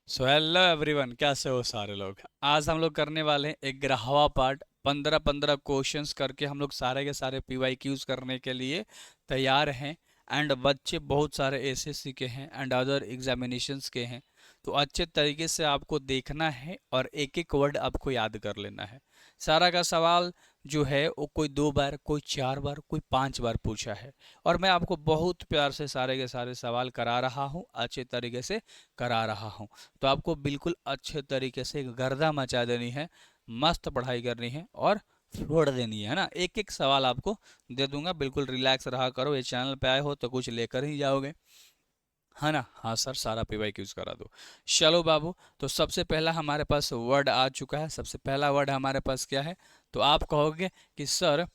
So hello everyone, कैसे हो सारे लोग। आज हम लोग करने वाले हैं एक ग्राहवा पार्ट। 15-15 क्वेश्चंस करके हम लोग सारे के सारे पीवाईक्यूज करने के लिए तैयार हैं। एंड बच्चे बहुत सारे एसएससी के हैं एंड अदर एग्जामिनेशंस के हैं। तो अच्छे तरीके से आपको देखना है और एक एक वर्ड आपको याद कर लेना है। सारा का सवाल जो है वो कोई 2 बार, कोई 4 बार, कोई 5 बार पूछा है। और मैं आपको बहुत प्यार से सारे के सारे सवाल करा रहा हूँ, अच्छे तरीके से करा रहा हूँ। तो आपको बिल्कुल अच्छे तरीके से गर्दा मचा देनी है, मस्त पढ़ाई करनी है और छोड़ देनी है ना। एक एक सवाल आपको दे दूंगा, बिल्कुल रिलैक्स रहा करो। ये चैनल पे आए हो तो कुछ लेकर ही जाओगे, है ना। हाँ सर, सारा पीवाईक्यूज करा दो। चलो बाबू, तो सबसे पहला हमारे पास वर्ड आ चुका है। सबसे पहला वर्ड हमारे पास क्या है? तो आप कहोगे कि सर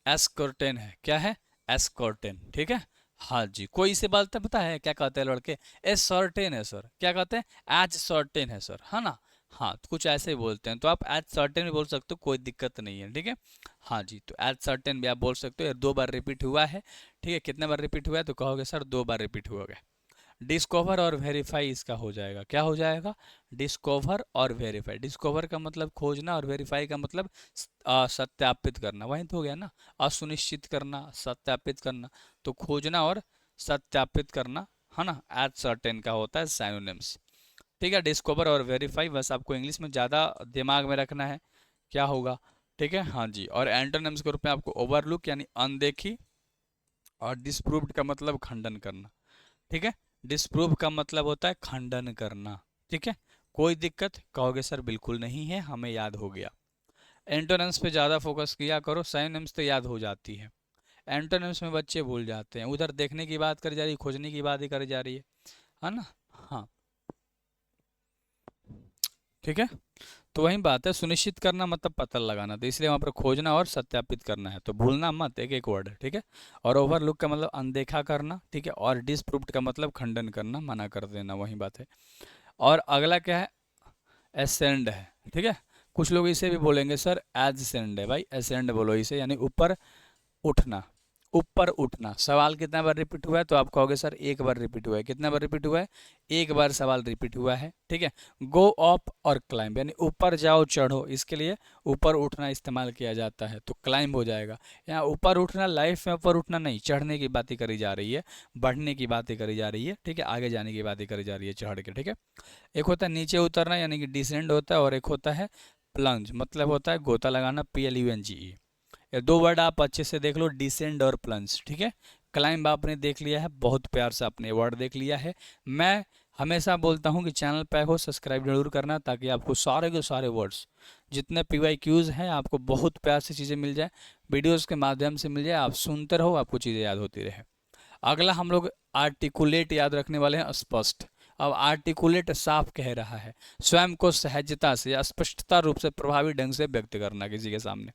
एस्कर्टेन है। क्या है? एस्कर्टेन, ठीक है। हाँ जी, कोई इसे बात पता है क्या कहते हैं लड़के? एस सर्टेन है सर। क्या कहते हैं? एज सर्टेन है सर, है ना। हाँ, तो कुछ ऐसे ही बोलते हैं, तो आप एज सर्टेन भी बोल सकते हो, कोई दिक्कत नहीं है, ठीक है। हाँ जी, तो एज सर्टेन भी आप बोल सकते हो। ये 2 बार रिपीट हुआ है, ठीक है। कितने बार रिपीट हुआ है? तो कहोगे सर 2 बार रिपीट हुआ है। डिस्कवर और वेरीफाई इसका हो जाएगा। क्या हो जाएगा? डिस्कवर और वेरीफाई। डिस्कवर का मतलब खोजना और वेरीफाई का मतलब सत्यापित करना। वही तो हो गया ना। असुनिश्चित करना, सत्यापित करना। तो खोजना और सत्यापित करना, है ना। एट सर्टेन का होता है साइनोनिम्स, ठीक है। डिस्कवर और वेरीफाई बस आपको इंग्लिश में ज़्यादा दिमाग में रखना है, क्या होगा, ठीक है। हाँ जी, और एंटोनिम्स के रूप में आपको ओवरलुक यानी अनदेखी, और डिस्प्रूव्ड का मतलब खंडन करना, ठीक है। डिस्प्रूव का मतलब होता है खंडन करना, ठीक है। कोई दिक्कत? कहोगे सर बिल्कुल नहीं है, हमें याद हो गया। एंटोनिम्स पे ज़्यादा फोकस किया करो, साइनोनिम्स तो याद हो जाती है। एंटोनिम्स में बच्चे भूल जाते हैं, उधर देखने की बात करी जा रही है, खोजने की बात ही करी जा रही है ना। हाँ, ठीक है। तो वही बात है, सुनिश्चित करना मतलब पता लगाना, तो इसलिए वहाँ पर खोजना और सत्यापित करना है, तो भूलना मत, एक एक वर्ड है, ठीक है। और ओवरलुक का मतलब अनदेखा करना, ठीक है। और डिसप्रूव्ड का मतलब खंडन करना, मना कर देना, वही बात है। और अगला क्या है? एसेंड है, ठीक है। कुछ लोग इसे भी बोलेंगे सर एजसेंड है। भाई एसेंड बोलो इसे, यानी ऊपर उठना। ऊपर उठना। सवाल कितना बार रिपीट हुआ है? तो आप कहोगे सर 1 बार रिपीट हुआ है। कितना बार रिपीट हुआ है? 1 बार सवाल रिपीट हुआ है, ठीक है। गो अप और क्लाइंब यानी ऊपर जाओ, चढ़ो, इसके लिए ऊपर उठना इस्तेमाल किया जाता है, तो क्लाइंब हो जाएगा। यहाँ ऊपर उठना लाइफ में ऊपर उठना नहीं, चढ़ने की बातें करी जा रही है, बढ़ने की बातें करी जा रही है, ठीक है। आगे जाने की बातें करी जा रही है चढ़ के, ठीक है। एक होता है नीचे उतरना यानी कि डिसेंड होता है, और एक होता है प्लंज, मतलब होता है गोता लगाना, PLUNGE। ये 2 वर्ड आप अच्छे से देख लो, डिसेंड और प्लंज, ठीक है। क्लाइंब आपने देख लिया है, बहुत प्यार से आपने वर्ड देख लिया है। मैं हमेशा बोलता हूँ कि चैनल पे हो सब्सक्राइब जरूर करना, ताकि आपको सारे के सारे वर्ड्स जितने PYQs हैं आपको बहुत प्यार से चीज़ें मिल जाए, वीडियोस के माध्यम से मिल जाए, आप सुनते रहो, आपको चीज़ें याद होती रहे। अगला हम लोग आर्टिकुलेट याद रखने वाले हैं, स्पष्ट। अब आर्टिकुलेट साफ कह रहा है स्वयं को सहजता से या स्पष्टता रूप से प्रभावी ढंग से व्यक्त करना किसी के सामने,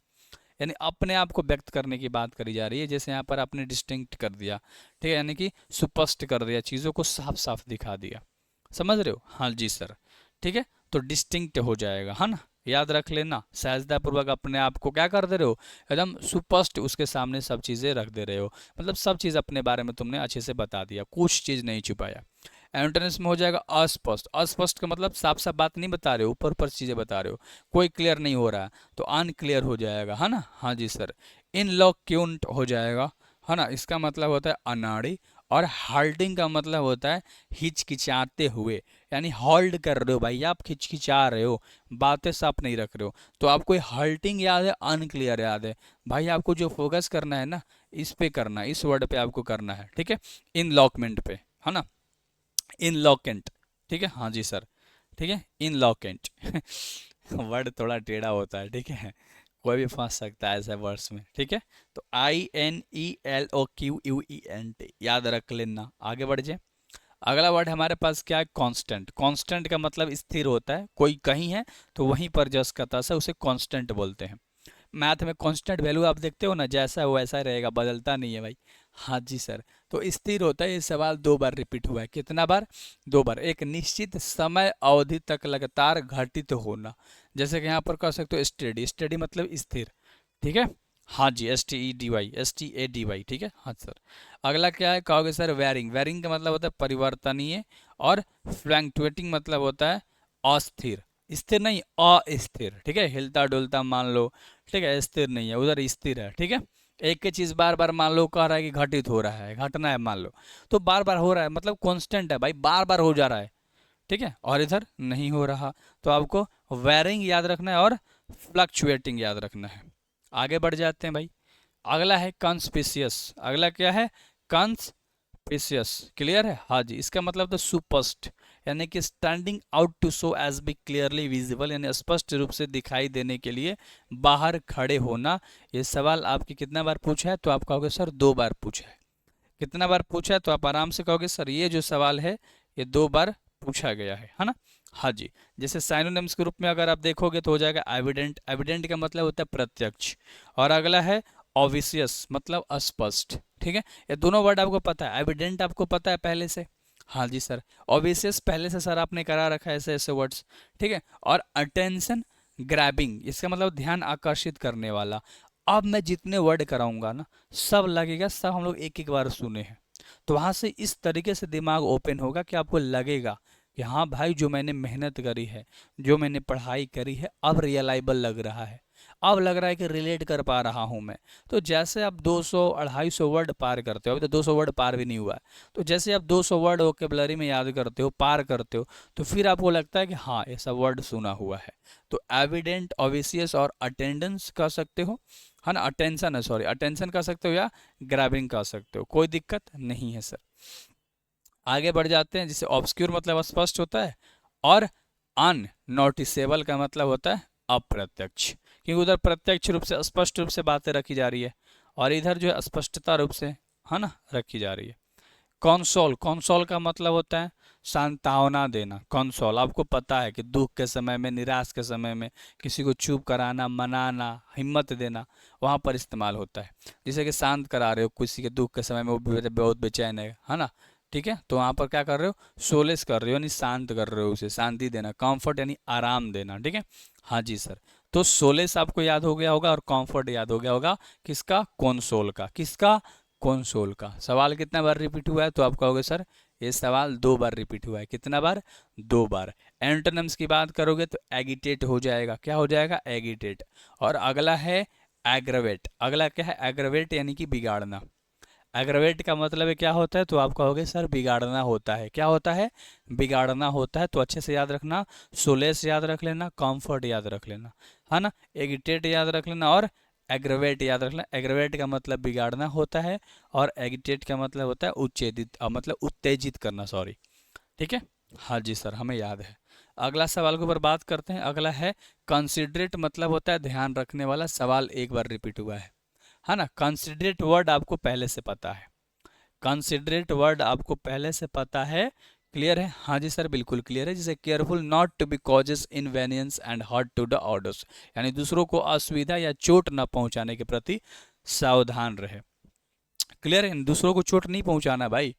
यानी अपने आप को व्यक्त करने की बात करी जा रही है। जैसे यहाँ पर आपने डिस्टिंक्ट कर दिया, ठीक है, यानी कि सुस्पष्ट कर दिया, चीज़ों को साफ साफ दिखा दिया। समझ रहे हो? हाँ जी सर, ठीक है। तो डिस्टिंक्ट हो जाएगा, है ना। याद रख लेना, सहजतापूर्वक अपने आप को क्या कर दे रहे हो, एकदम सुस्पष्ट उसके सामने सब चीज़ें रख दे रहे हो, मतलब सब चीज़ अपने बारे में तुमने अच्छे से बता दिया, कुछ चीज़ नहीं छुपाया। एंटोनिम्स में हो जाएगा अस्पष्ट। अस्पष्ट का मतलब साफ साफ बात नहीं बता रहे हो, ऊपर ऊपर चीज़ें बता रहे हो, कोई क्लियर नहीं हो रहा है, तो अनक्लियर हो जाएगा, है ना। हाँ जी सर। इनलॉक्यूंट हो जाएगा, है ना, इसका मतलब होता है अनाड़ी। और हॉल्डिंग का मतलब होता है हिचकिचाते हुए, यानी होल्ड कर रहे हो भाई, आप खिचखिचा रहे हो, बातें साफ नहीं रख रहे हो, तो आपको हॉल्टिंग याद है, अनक्लियर याद है। भाई आपको जो फोकस करना है ना, इस पे करना है, इस वर्ड पे आपको करना है, ठीक है। इनलॉकमेंट पे, है ना। इनलॉकेंट, ठीक है। हाँ जी सर, ठीक है, इनलॉकेंट। वर्ड थोड़ा टेढ़ा होता है, ठीक है, कोई भी फंस सकता है ऐसे वर्ड्स में, ठीक है। तो INELOQUENT याद रख लेना। आगे बढ़ जाए। अगला वर्ड हमारे पास क्या है? कांस्टेंट। कांस्टेंट का मतलब स्थिर होता है, कोई कहीं है तो वहीं पर जस का तस है, उसे कांस्टेंट बोलते हैं। मैथ में कांस्टेंट वैल्यू आप देखते हो ना, जैसा है वैसा रहेगा, बदलता नहीं है भाई। हाँ जी सर। तो स्थिर होता है। ये सवाल 2 बार रिपीट हुआ है। कितना बार? 2 बार। एक निश्चित समय अवधि तक लगातार घटित होना, जैसे कि यहाँ पर कह सकते हो स्टेडी। स्टेडी मतलब स्थिर, ठीक है। हाँ जी, STEADY, ठीक है, हाँ सर। अगला क्या है, कहोगे सर वेरिंग। वेरिंग का मतलब होता है परिवर्तनीय, और फ्लैंक्चुएटिंग मतलब होता है अस्थिर। स्थिर नहीं, अस्थिर, ठीक है, हिलता डुलता मान लो, ठीक है, स्थिर नहीं है, उधर स्थिर है, ठीक है। एक ही चीज बार बार मान लो कह रहा है कि घटित हो रहा है, घटना है मान लो, तो बार बार हो रहा है मतलब कांस्टेंट है भाई, बार बार हो जा रहा है, ठीक है, और इधर नहीं हो रहा, तो आपको वेरिंग याद रखना है और फ्लक्चुएटिंग याद रखना है। आगे बढ़ जाते हैं भाई। अगला है कंस्पिशियस। अगला क्या है, कंस्पिशियस, क्लियर है, हाँ जी। इसका मतलब तो सुस्पष्ट, यानी कि standing out to show as be clearly visible, यानी स्पष्ट रूप से दिखाई देने के लिए बाहर खड़े होना। ये सवाल आपके कितना बार पूछा है, तो आप कहोगे सर 2 बार पूछा है। कितना बार पूछा है, तो आप आराम से कहोगे सर ये जो सवाल है ये 2 बार पूछा गया है ना। हाँ जी। जैसे साइनोनिम्स के रूप में अगर आप देखोगे तो हो जाएगा एविडेंट। एविडेंट का मतलब होता है प्रत्यक्ष। और अगला है ऑब्वियस, मतलब अस्पष्ट, ठीक है। ये दोनों वर्ड आपको पता है। एविडेंट आपको पता है पहले से, हाँ जी सर। ऑब्वियस पहले से सर आपने करा रखा है ऐसे ऐसे वर्ड्स, ठीक है। और अटेंशन ग्रैबिंग, इसका मतलब ध्यान आकर्षित करने वाला। अब मैं जितने वर्ड कराऊंगा ना, सब लगेगा सब हम लोग एक एक बार सुने हैं, तो वहां से इस तरीके से दिमाग ओपन होगा कि आपको लगेगा कि हाँ भाई जो मैंने मेहनत करी है, जो मैंने पढ़ाई करी है, अब रियलाइबल लग रहा है, अब लग रहा है कि रिलेट कर पा रहा हूँ मैं। तो जैसे आप 200-250 वर्ड पार करते हो, अभी तो 200 वर्ड पार भी नहीं हुआ है, तो जैसे आप 200 वर्ड वोकेबलरी में याद करते हो, पार करते हो, तो फिर आपको लगता है कि हाँ ये सब वर्ड सुना हुआ है। तो एविडेंट, ऑब्वियस और अटेंडेंस कह सकते हो, है ना, अटेंशन है, सॉरी, अटेंशन कह सकते हो या ग्रैबिंग कह सकते हो, कोई दिक्कत नहीं है सर। आगे बढ़ जाते हैं। जिसे ऑब्सक्यूर मतलब स्पष्ट होता है, और अननोटिसेबल का मतलब होता है अप्रत्यक्ष, क्योंकि उधर प्रत्यक्ष रूप से स्पष्ट रूप से बातें रखी जा रही है, और इधर जो है स्पष्टता रूप से, है ना, रखी जा रही है। कंसोल, कंसोल का मतलब होता है सांत्वना देना। कंसोल आपको पता है कि दुख के समय में, निराश के समय में किसी को चुप कराना, मनाना, हिम्मत देना, वहाँ पर इस्तेमाल होता है। जैसे कि शांत करा रहे हो किसी के दुख के समय में, वो बहुत बेचैन है ना, ठीक है, तो वहाँ पर क्या कर रहे हो, सोलेस कर रहे हो, यानी शांत कर रहे हो, उसे शांति देना। कंफर्ट यानी आराम देना, ठीक है, हाँ जी सर। तो सोलेस आपको याद हो गया होगा और कंफर्ट याद हो गया होगा, किसका, कंसोल का। किसका, कंसोल का। सवाल कितना बार रिपीट हुआ है, तो आप कहोगे सर ये सवाल 2 बार रिपीट हुआ है। कितना बार, 2 बार। एंटोनिम्स की बात करोगे तो एगिटेट हो जाएगा। क्या हो जाएगा, एगिटेट। और अगला है एग्रवेट। अगला क्या है, एग्रवेट यानी कि बिगाड़ना। एग्रवेट का मतलब है क्या होता है, तो आप कहोगे सर बिगाड़ना होता है। क्या होता है, बिगाड़ना होता है। तो अच्छे से याद रखना, सोलेस याद रख लेना, कंफर्ट याद रख लेना, है ना, एगिटेट याद रख लेना, और एग्रवेट याद रखना। एग्रवेट का मतलब बिगाड़ना होता है, और एगिटेट का मतलब होता है उच्छेदित, मतलब उत्तेजित करना, सॉरी, ठीक है, हाँ जी सर, हमें याद है। अगला सवाल के ऊपर बात करते हैं। अगला है कंसिडरेट, मतलब होता है ध्यान रखने वाला। सवाल 1 बार रिपीट हुआ है ना। कंसिडरेट वर्ड आपको पहले से पता है, कंसिडरेट वर्ड आपको पहले से पता है, क्लियर है, हाँ जी सर, बिल्कुल क्लियर है। जैसे careful not to be causes inconvenience and hurt to the others, यानी दूसरों को असुविधा या चोट न पहुंचाने के प्रति सावधान रहे। क्लियर है, दूसरों को चोट नहीं पहुंचाना भाई,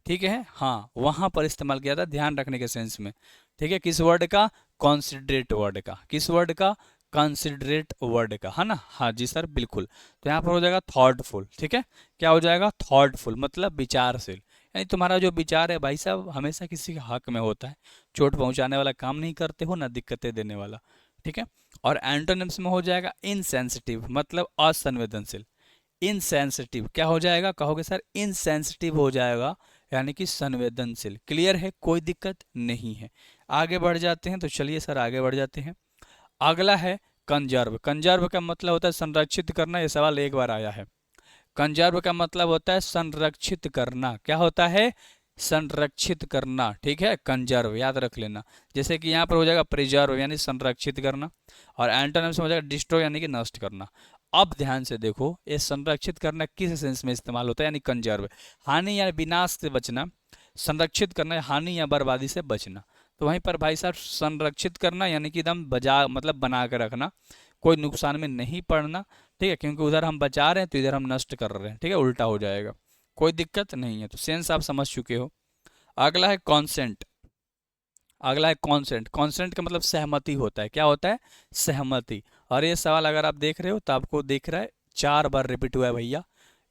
ठीक है, हाँ, वहां पर इस्तेमाल किया था ध्यान रखने के सेंस में, ठीक है। किस वर्ड का, कॉन्सिडरेट वर्ड का। किस वर्ड का, कंसिडरेट वर्ड का, है ना, हाँ जी सर, बिल्कुल। तो यहाँ पर हो जाएगा थॉटफुल, ठीक है। क्या हो जाएगा, थॉटफुल, मतलब विचारशील, यानी तुम्हारा जो विचार है भाई साहब हमेशा किसी के हक में होता है, चोट पहुंचाने वाला काम नहीं करते हो ना दिक्कतें देने वाला, ठीक है। और एंटोनिम्स में हो जाएगा इनसेंसिटिव, मतलब असंवेदनशील। इनसेंसिटिव क्या हो जाएगा, कहोगे सर इनसेंसिटिव हो जाएगा, यानी कि संवेदनशील। क्लियर है, कोई दिक्कत नहीं है। आगे बढ़ जाते हैं, तो चलिए सर आगे बढ़ जाते हैं। अगला है कंजर्व। कंजर्व का मतलब होता है संरक्षित करना। ये सवाल 1 बार आया है। कंजर्व का मतलब होता है संरक्षित करना। क्या होता है, संरक्षित करना, ठीक है, कंजर्व याद रख लेना। जैसे कि यहाँ पर हो जाएगा प्रिजर्व, यानी संरक्षित करना, और एंटोनिम्स में हो जाएगा डिस्ट्रॉय, यानी कि नष्ट करना। अब ध्यान से देखो, ये संरक्षित करना किस सेंस में इस्तेमाल होता है, यानी कंजर्व, हानि या विनाश से बचना। संरक्षित करना हानि या बर्बादी से बचना। तो वहीं पर भाई साहब संरक्षित करना यानी कि एकदम बजा, मतलब बना के रखना, कोई नुकसान में नहीं पड़ना, ठीक है, क्योंकि उधर हम बचा रहे हैं तो इधर हम नष्ट कर रहे हैं, ठीक है, उल्टा हो जाएगा, कोई दिक्कत नहीं है। तो सेंस आप समझ चुके हो। अगला है कॉन्सेंट। अगला है कॉन्सेंट। कॉन्सेंट का मतलब सहमति होता है। क्या होता है, सहमति। और ये सवाल अगर आप देख रहे हो तो आपको दिख रहा है 4 बार रिपीट हुआ है भैया।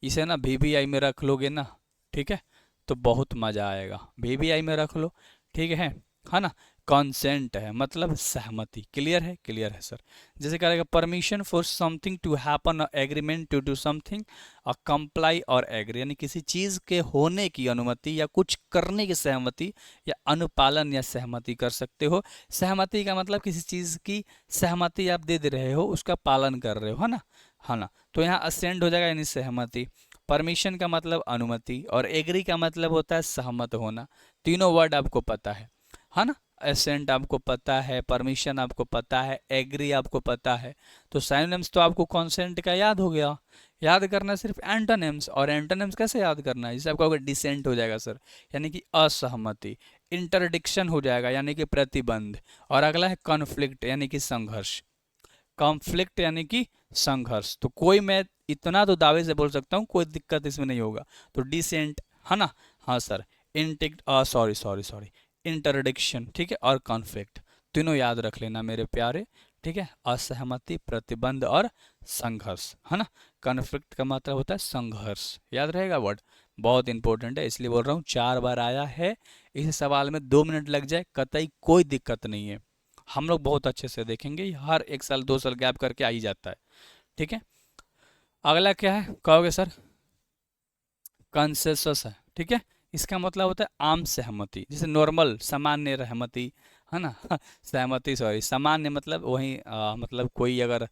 इसे ना वीवीआई में रख लोगे ना, ठीक है, तो बहुत मज़ा आएगा। वीवीआई में रख लो, ठीक है ना। कॉन्सेंट है मतलब सहमति। क्लियर है? क्लियर है सर। जैसे करेगा permission for something to happen, agreement to do something, comply और एग्री, यानी किसी चीज़ के होने की अनुमति या कुछ करने की सहमति या अनुपालन या सहमति कर सकते हो। सहमति का मतलब किसी चीज़ की सहमति आप दे रहे हो, उसका पालन कर रहे हो, है ना। तो यहाँ असेंट हो जाएगा यानी सहमति। परमिशन का मतलब अनुमति, और एग्री का मतलब होता है सहमत होना। तीनों वर्ड आपको पता है ना। असेंट आपको पता है, परमिशन आपको पता है, एग्री आपको पता है। तो सिनोनिम्स तो आपको कॉन्सेंट का याद हो गया। याद करना सिर्फ एंटोनिम्स, और एंटोनिम्स कैसे याद करना है? जैसे आपका डिसेंट हो जाएगा सर, यानी कि असहमति। इंटरडिक्शन हो जाएगा यानी कि प्रतिबंध। और अगला है कॉन्फ्लिक्ट यानी कि संघर्ष। कॉन्फ्लिक्ट यानी कि संघर्ष। तो कोई, मैं इतना तो दावे से बोल सकता हूँ, कोई दिक्कत इसमें नहीं होगा। तो डिसेंट, है ना। हाँ सर। सॉरी इंटरडिक्शन, ठीक है, और कॉन्फ्लिक्ट, तीनों याद रख लेना मेरे प्यारे, ठीक है। असहमति, प्रतिबंध और संघर्ष, है ना। कॉन्फ्लिक्ट का मतलब होता है संघर्ष, याद रहेगा वर्ड, बहुत इंपॉर्टेंट है, इसलिए बोल रहा हूँ 4 बार आया है। इस सवाल में 2 मिनट लग जाए, कतई कोई दिक्कत नहीं है। हम लोग बहुत अच्छे से देखेंगे, हर 1 साल 2 साल गैप करके आ ही जाता है, ठीक है। अगला क्या है कहोगे सर? कंसेंसस है, ठीक है। इसका मतलब होता है आम सहमति, जैसे नॉर्मल सामान्य रहमति, है ना। सहमति, सॉरी, सामान्य मतलब वही मतलब कोई अगर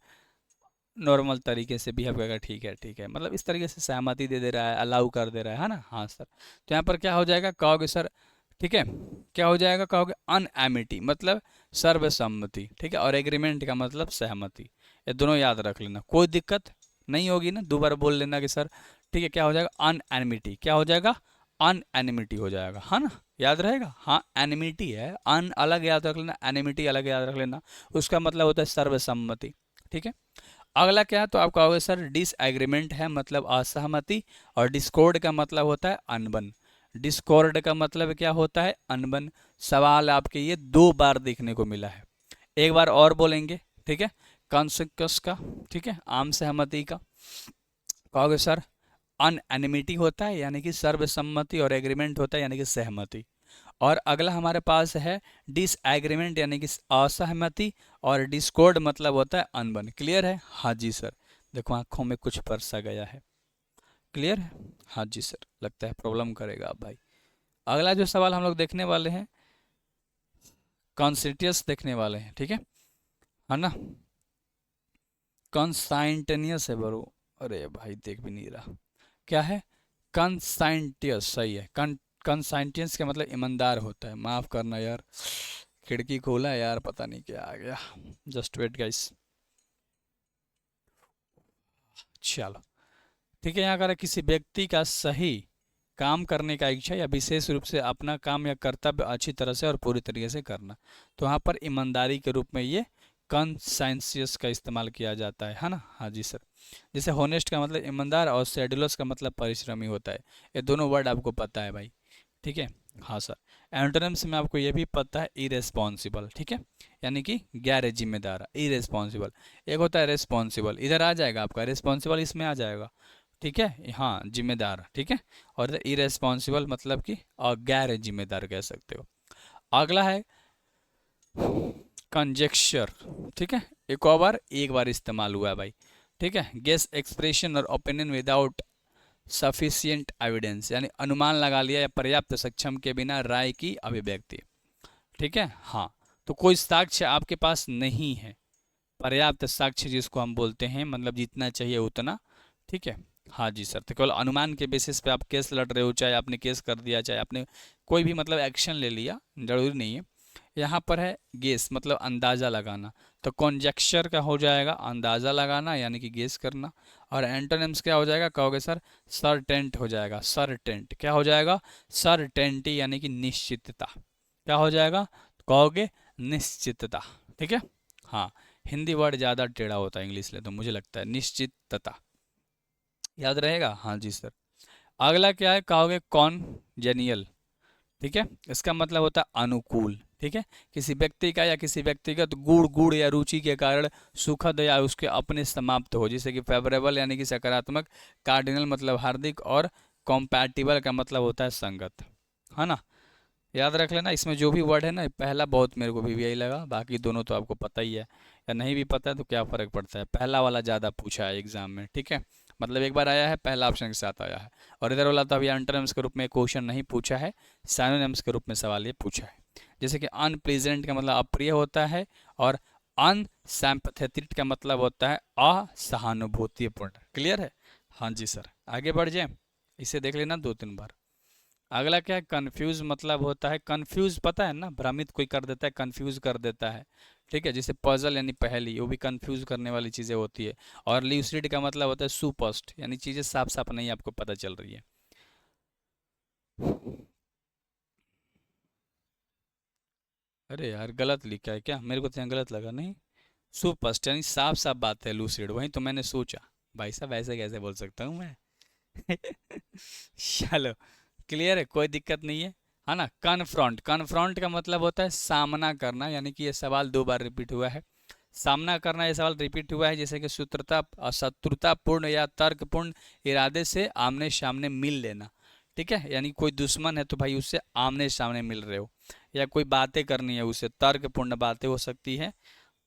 नॉर्मल तरीके से बिहेव करेगा, ठीक है, मतलब इस तरीके से सहमति दे रहा है, अलाउ कर दे रहा है ना। हाँ सर। तो यहाँ पर क्या हो जाएगा कहोगे सर? ठीक है, क्या हो जाएगा कहोगे? अनएमिटी मतलब सर्वसम्मति, ठीक है, और एग्रीमेंट का मतलब सहमति। ये दोनों याद रख लेना, कोई दिक्कत नहीं होगी ना, दोबारा बोल लेना कि सर, ठीक है। क्या हो जाएगा? अनएमिटी, क्या हो जाएगा? अनएनिमिटी हो जाएगा, है ना। याद रहेगा, हाँ, एनिमिटी है, अन अलग याद रख लेना, एनिमिटी अलग याद रख लेना। उसका मतलब होता है सर्वसम्मति, ठीक है। अगला क्या है? तो आप कहोगे सर डिसएग्रीमेंट है मतलब असहमति, और डिस्कॉर्ड का मतलब होता है अनबन। डिस्कॉर्ड का मतलब क्या होता है? अनबन। सवाल आपके ये 2 बार देखने को मिला है, एक बार और बोलेंगे, ठीक है। कॉन्सिक्वस का, ठीक है, आम सहमति का। कहोगे सर अनएनिमिटी होता है यानी कि सर्वसम्मति, और एग्रीमेंट होता है यानी कि सहमति। और अगला हमारे पास है डिसएग्रीमेंट यानी कि असहमति, और डिस्कॉर्ड मतलब होता है अनबन। क्लियर है? हाँ जी सर। देखो आंखों में कुछ परसा गया है। क्लियर है? हाँ जी सर, लगता है प्रॉब्लम करेगा अब भाई। अगला जो सवाल हम लोग देखने वाले हैं, कॉन्सिटियस देखने वाले हैं, ठीक है ना। कॉन्साइंटेनियस है बरो, अरे भाई देख भी नहीं रहा, क्या है? कंसाइंटियस, सही है। कंसाइंटियस का मतलब ईमानदार होता है, माफ़ करना यार, खिड़की खोला है यार, पता नहीं क्या आ गया। Just wait guys. चलो, ठीक है। यहाँ कर किसी व्यक्ति का सही काम करने का इच्छा, या विशेष रूप से अपना काम या कर्तव्य अच्छी तरह से और पूरी तरीके से करना। तो यहाँ पर ईमानदारी के रूप में ये कंसाइंसियस का इस्तेमाल किया जाता है ना। हाँ जी सर। जैसे होनेस्ट का मतलब ईमानदार, और शेड्यूलस का मतलब परिश्रमी होता है। ये दोनों वर्ड आपको पता है भाई, ठीक है। हाँ सर। एंटोनिम्स में आपको ये भी पता है, इरेस्पॉन्सिबल, ठीक है, यानी कि गैर जिम्मेदार। इरेस्पॉन्सिबल, एक होता है रेस्पॉन्सिबल, इधर आ जाएगा आपका, रेस्पॉन्सिबल इसमें आ जाएगा, ठीक है, हाँ, जिम्मेदार, ठीक है। और इरेस्पॉन्सिबल मतलब कि गैर जिम्मेदार कह सकते हो। अगला है कंजेक्चर, ठीक है। एक बार इस्तेमाल हुआ है भाई, ठीक है। गेस एक्सप्रेशन और ओपिनियन विदाउट सफिशियंट एविडेंस, यानी अनुमान लगा लिया या पर्याप्त सक्षम के बिना राय की अभिव्यक्ति, ठीक है। हाँ, तो कोई साक्ष्य आपके पास नहीं है, पर्याप्त साक्ष्य जिसको हम बोलते हैं, मतलब जितना चाहिए उतना, ठीक है। हाँ जी सर। तो केवल अनुमान के बेसिस पे आप केस लड़ रहे हो, चाहे आपने केस कर दिया, चाहे आपने कोई भी मतलब एक्शन ले लिया, जरूरी नहीं है। यहाँ पर है गेस मतलब अंदाज़ा लगाना, तो कॉन्जेक्चर का हो जाएगा अंदाज़ा लगाना यानी कि गेस करना। और एंटोनिम्स क्या हो जाएगा कहोगे सर? सर्टेंट हो जाएगा। सर्टेंट क्या हो जाएगा? सर्टेंटी यानी कि निश्चितता। क्या हो जाएगा कहोगे? निश्चितता, ठीक है। हाँ, हिंदी वर्ड ज़्यादा टेढ़ा होता है इंग्लिश ले, तो मुझे लगता है निश्चितता, याद रहेगा। हाँ जी सर। अगला क्या है कहोगे? कॉन्जेनियल, ठीक है, इसका मतलब होता है अनुकूल, ठीक है, किसी व्यक्ति का या किसी व्यक्तिगत गुण या रुचि के कारण सुखद या उसके अपने समाप्त हो, जैसे कि फेवरेबल यानी कि सकारात्मक, कार्डिनल मतलब हार्दिक, और कॉम्पैटिबल का मतलब होता है संगत, है ना। याद रख लेना, इसमें जो भी वर्ड है ना, पहला बहुत मेरे को भी यही लगा, बाकी दोनों तो आपको पता ही है, या नहीं भी पता है तो क्या फ़र्क पड़ता है, पहला वाला ज़्यादा पूछा है एग्जाम में, ठीक है। मतलब एक बार आया है, पहला ऑप्शन के साथ आया है, और इधर वाला तो अभी एंटोनिम्स के रूप में क्वेश्चन नहीं पूछा है, सिनोनिम्स के रूप में सवाल ये पूछा है। जैसे कि अनप्लीजेंट का मतलब अप्रिय होता है, और अनसिम्पैथेटिक का मतलब होता है असहानुभूतिपूर्ण। क्लियर है? हाँ जी सर, आगे बढ़ जाए, इसे देख लेना 2-3 बार। अगला क्या है, कंफ्यूज मतलब होता है, कंफ्यूज पता है ना, भ्रमित कोई कर देता है, कंफ्यूज कर देता है, ठीक है। जैसे पजल यानी पहेली, वो भी कंफ्यूज करने वाली चीज़ें होती है। और ल्यूसिड का मतलब होता है सुस्पष्ट, यानी चीज़ें साफ साफ नहीं आपको पता चल रही है। अरे यार गलत लिखा है क्या, मेरे को तो यहाँ गलत लगा, नहीं। सुस्पष्ट यानी साफ साफ बात है, लूसिड, वही तो मैंने सोचा, भाई साहब ऐसे कैसे बोल सकता हूँ मैं। चलो, क्लियर है, कोई दिक्कत नहीं है ना। कन्फ्रंट, कन्फ्रंट का मतलब होता है सामना करना, यानी कि ये सवाल 2 बार रिपीट हुआ है, सामना करना, ये सवाल रिपीट हुआ है, जैसे कि शत्रुतापूर्ण या तर्कपूर्ण इरादे से आमने सामने मिल लेना, ठीक है। यानी कोई दुश्मन है तो भाई उससे आमने सामने मिल रहे हो, या कोई बातें करनी है उससे, तर्कपूर्ण बातें हो सकती है,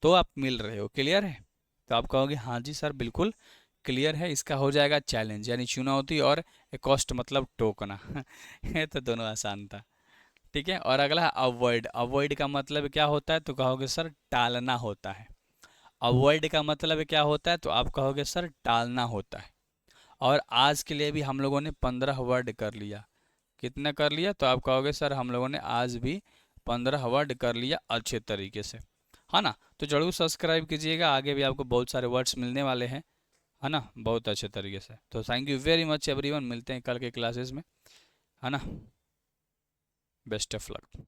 तो आप मिल रहे हो। क्लियर है? तो आप कहोगे हाँ जी सर बिल्कुल क्लियर है। इसका हो जाएगा चैलेंज यानी चुनौती, और कॉस्ट मतलब टोकना। ये तो दोनों आसान था, ठीक है। और अगला है अवॉइड, अवॉइड का मतलब क्या होता है, तो कहोगे सर टालना होता है। अवॉइड का मतलब क्या होता है, तो आप कहोगे सर टालना होता है। और आज के लिए भी हम लोगों ने 15 वर्ड कर लिया, कितना कर लिया, तो आप कहोगे सर हम लोगों ने आज भी 15 वर्ड कर लिया अच्छे तरीके से, है ना। तो जरूर सब्सक्राइब कीजिएगा, आगे भी आपको बहुत सारे वर्ड्स मिलने वाले हैं, है ना, बहुत अच्छे तरीके से। तो thank you very much everyone, मिलते हैं कल के क्लासेस में, है ना। Best of luck.